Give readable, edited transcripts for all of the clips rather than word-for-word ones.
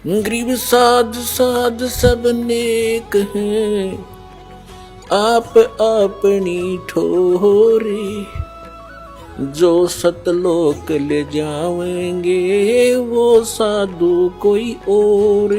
गरीब साध साध सब नेक हैं, आप अपनी ठोरे, जो सतलोक ले जाएंगे वो साधु कोई और।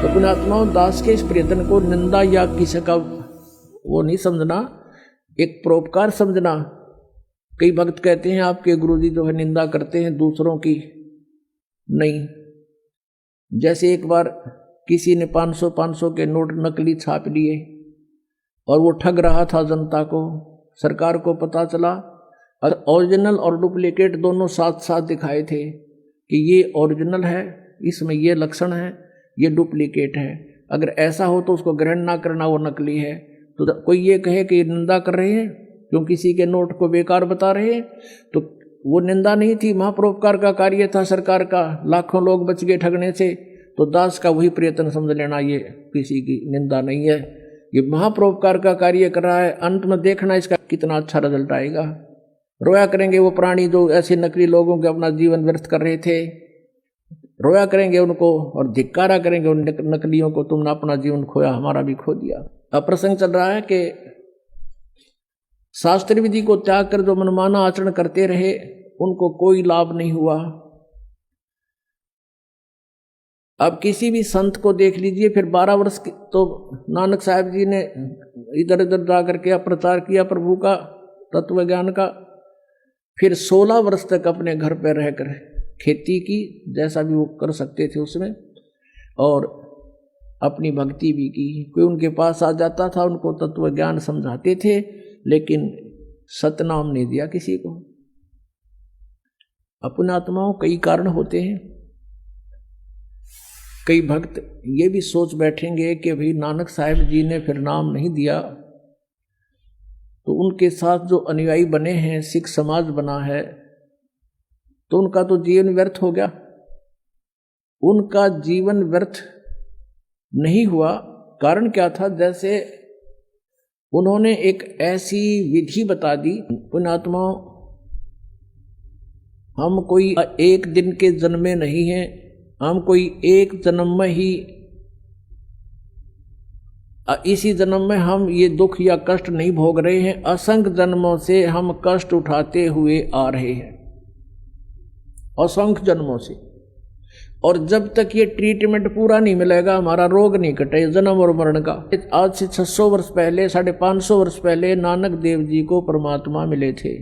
पुण्यात्माओं, दास के इस प्रयत्न को निंदा या किसी का वो नहीं समझना, एक परोपकार समझना। कई भक्त कहते हैं आपके गुरुजी जो है निंदा करते हैं दूसरों की, नहीं। जैसे एक बार किसी ने 500 के नोट नकली छाप लिए और वो ठग रहा था जनता को। सरकार को पता चला और ओरिजिनल और डुप्लीकेट दोनों साथ साथ दिखाए थे कि ये ओरिजिनल है, इसमें ये लक्षण है, ये डुप्लीकेट है। अगर ऐसा हो तो उसको ग्रहण ना करना, वो नकली है। तो कोई ये कहे कि निंदा कर रहे हैं क्यों किसी के नोट को बेकार बता रहे हैं, तो वो निंदा नहीं थी, महापरोपकार का कार्य था सरकार का। लाखों लोग बच गए ठगने से, तो दास का वही प्रयत्न समझ लेना, ये किसी की निंदा नहीं है, ये महापरोपकार का कार्य कर रहा है। अंत में देखना इसका कितना अच्छा रिजल्ट आएगा। रोया करेंगे वो प्राणी जो ऐसे नकली लोगों के अपना जीवन व्यर्थ कर रहे थे, रोया करेंगे उनको और धिक्कारा करेंगे उन नकलियों को, तुमने अपना जीवन खोया, हमारा भी खो दिया। अब प्रसंग चल रहा है कि शास्त्र विधि को त्याग कर जो मनमाना आचरण करते रहे उनको कोई लाभ नहीं हुआ। अब किसी भी संत को देख लीजिए, फिर 12 वर्ष तो नानक साहब जी ने इधर उधर जा करके प्रचार किया प्रभु का तत्व ज्ञान का। फिर 16 वर्ष तक अपने घर पर रहकर खेती की, जैसा भी वो कर सकते थे उसमें, और अपनी भक्ति भी की। कोई उनके पास आ जाता था, उनको तत्व ज्ञान समझाते थे, लेकिन सतनाम नहीं दिया किसी को। अपने आत्माओं कई कारण होते हैं। कई भक्त ये भी सोच बैठेंगे कि भाई नानक साहब जी ने फिर नाम नहीं दिया तो उनके साथ जो अनुयायी बने हैं, सिख समाज बना है, तो उनका तो जीवन व्यर्थ हो गया। उनका जीवन व्यर्थ नहीं हुआ। कारण क्या था? जैसे उन्होंने एक ऐसी विधि बता दी, पुण्यात्माओं, हम कोई एक दिन के जन्मे नहीं हैं, हम कोई एक जन्म में ही, इसी जन्म में हम ये दुख या कष्ट नहीं भोग रहे हैं, असंख्य जन्मों से हम कष्ट उठाते हुए आ रहे हैं, असंख्य जन्मों से। और जब तक ये ट्रीटमेंट पूरा नहीं मिलेगा, हमारा रोग नहीं कटे जन्म और मरण का। आज से 600 वर्ष पहले, 550 वर्ष पहले नानक देव जी को परमात्मा मिले थे।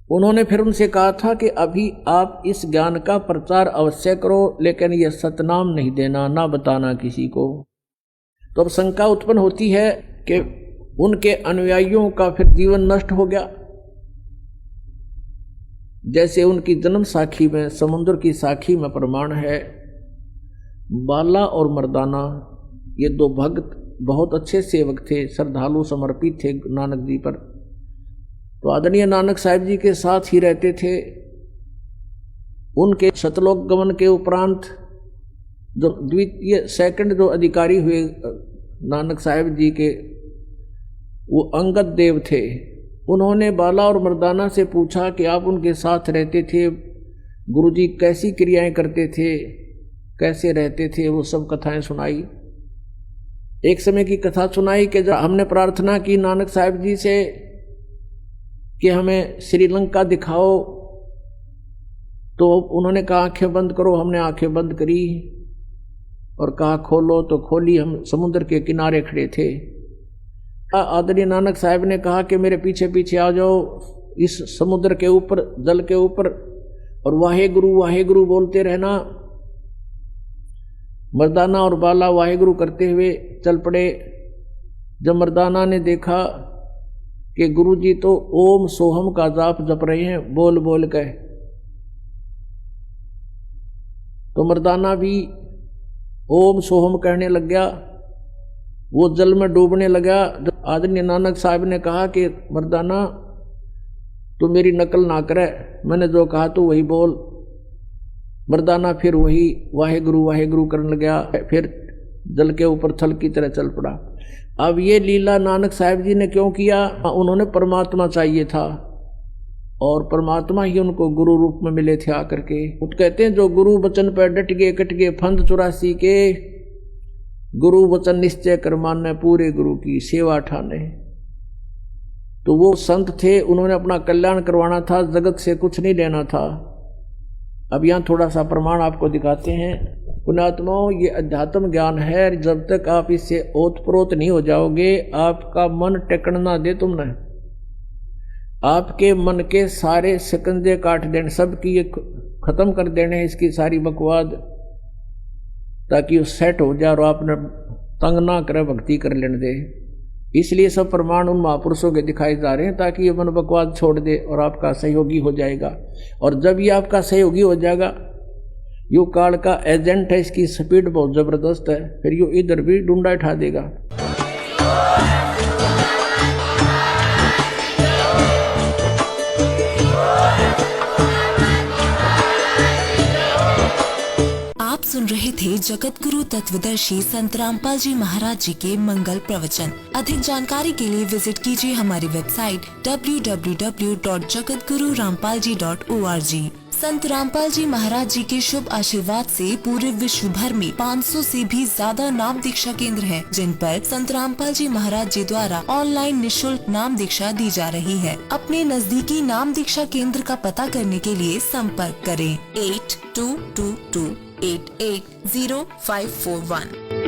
उन्होंने फिर उनसे कहा था कि अभी आप इस ज्ञान का प्रचार अवश्य करो, लेकिन यह सतनाम नहीं देना, ना बताना किसी को। तो अब शंका उत्पन्न होती है कि उनके अनुयायियों का फिर जीवन नष्ट हो गया। जैसे उनकी जन्म साखी में, समुद्र की साखी में प्रमाण है, बाला और मर्दाना ये दो भक्त बहुत अच्छे सेवक थे, श्रद्धालु समर्पित थे नानक जी पर। तो आदरणीय नानक साहब जी के साथ ही रहते थे। उनके सतलोक गमन के उपरांत जो द्वितीय सेकंड जो अधिकारी हुए नानक साहब जी के, वो अंगद देव थे। उन्होंने बाला और मर्दाना से पूछा कि आप उनके साथ रहते थे, गुरुजी कैसी क्रियाएं करते थे, कैसे रहते थे, वो सब कथाएं सुनाई। एक समय की कथा सुनाई कि जब हमने प्रार्थना की नानक साहब जी से कि हमें श्रीलंका दिखाओ, तो उन्होंने कहा आंखें बंद करो। हमने आंखें बंद करी और कहा खोलो, तो खोली। हम समुद्र के किनारे खड़े थे। आदरणीय नानक साहब ने कहा कि मेरे पीछे पीछे आ जाओ इस समुद्र के ऊपर, जल के ऊपर, और वाहे गुरु बोलते रहना। मर्दाना और बाला वाहे गुरु करते हुए चल पड़े। जब मर्दाना ने देखा कि गुरुजी तो ओम सोहम का जाप जप रहे हैं बोल बोल के, तो मर्दाना भी ओम सोहम कहने लग गया। वो जल में डूबने लगा। आदरणीय नानक साहब ने कहा कि मर्दाना तू मेरी नकल ना करे, मैंने जो कहा तू वही बोल। मर्दाना फिर वही वाहेगुरु वाहेगुरु करने लगा, फिर जल के ऊपर थल की तरह चल पड़ा। अब ये लीला नानक साहब जी ने क्यों किया? उन्होंने परमात्मा चाहिए था और परमात्मा ही उनको गुरु रूप में मिले थे आकर के। वो कहते हैं जो गुरु वचन पर डट गए कट गए फंद 84 के, गुरु वचन निश्चय कर माने पूरे गुरु की सेवा ठाने। तो वो संत थे, उन्होंने अपना कल्याण करवाना था, जगत से कुछ नहीं लेना था। अब यहाँ थोड़ा सा प्रमाण आपको दिखाते हैं। पुण्यात्माओं, ये अध्यात्म ज्ञान है, जब तक आप इससे ओतप्रोत नहीं हो जाओगे, आपका मन टेकन ना दे तुमने, आपके मन के सारे शिकंजे काट देने, सबकी ये खत्म कर देने इसकी सारी बकवाद, ताकि वो सेट हो जाए और आपने तंग ना करे, भक्ति कर लेने दे। इसलिए सब प्रमाण उन महापुरुषों के दिखाए जा रहे हैं, ताकि ये मन बकवाद छोड़ दे और आपका सहयोगी हो जाएगा। और जब ये आपका सहयोगी हो जाएगा, यो काल का एजेंट है, इसकी स्पीड बहुत जबरदस्त है, फिर यो इधर भी डूंडा उठा देगा। आप सुन रहे थे जगत गुरु तत्वदर्शी संत रामपाल जी महाराज जी के मंगल प्रवचन। अधिक जानकारी के लिए विजिट कीजिए हमारी वेबसाइट www.jagatgururampalji.org। संत रामपाल जी महाराज जी के शुभ आशीर्वाद से पूरे विश्व भर में 500 से भी ज्यादा नाम दीक्षा केंद्र हैं, जिन पर संत रामपाल जी महाराज जी द्वारा ऑनलाइन निशुल्क नाम दीक्षा दी जा रही है। अपने नजदीकी नाम दीक्षा केंद्र का पता करने के लिए संपर्क करें 8222880541।